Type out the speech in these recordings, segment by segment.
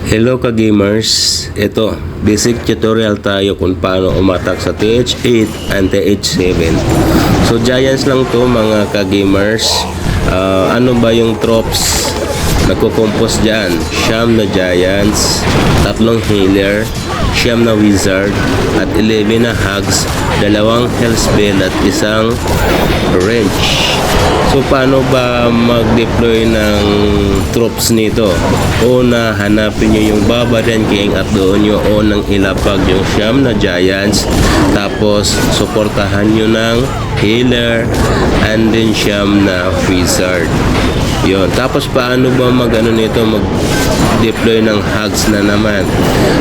Hello ka-gamers, ito basic tutorial tayo kung paano umatak sa TH8 and TH7. So giants lang to mga ka-gamers. Ano ba yung tropes nagko-compose dyan? Siyam na giants, 3 healer, 9 na wizard, at 11 na hugs, 2 health spell at 1 wrench. So paano ba mag-deploy ng troops nito? Una, hanapin nyo yung Barbarian King at doon nyo unang ilapag yung 9 na giants. Tapos suportahan nyo ng healer and then 9 na wizard. Yun. Tapos paano ba mag-deploy ng hugs na naman?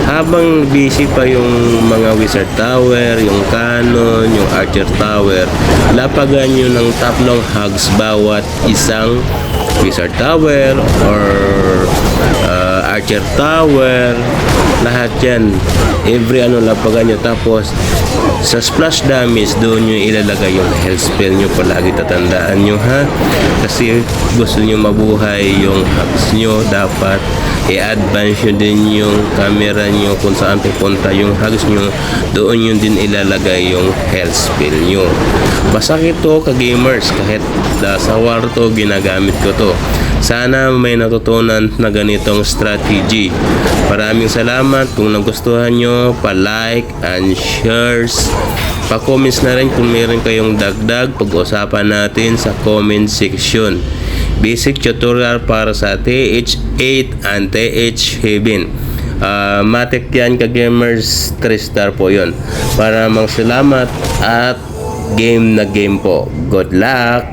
Habang busy pa yung mga wizard tower, yung cannon, yung archer tower, lapagan nyo ng 3 hugs bawat isang wizard tower or archer tower. Lahat yan. Every lapagan nyo. Tapos sa splash damage doon nyo ilalagay yung health spell nyo. Palagi tatandaan nyo ha. Kasi gusto nyo mabuhay yung hugs nyo. Dapat i-advance nyo din yung camera nyo kung saan pupunta yung hugs nyo. Doon nyo din ilalagay yung health spell nyo. Masakit to ka-gamers. Kahit sa war to, ginagamit ko to. Sana may natutunan na ganitong strategy. Maraming salamat. Kung nagustuhan nyo, pa-like and shares. Pa-comments na rin kung meron kayong dagdag. Pag-usapan natin sa comment section. Basic tutorial para sa TH8 and TH7. Matik yan ka-gamers. 3 star po yun. Maraming salamat at game na game po. Good luck!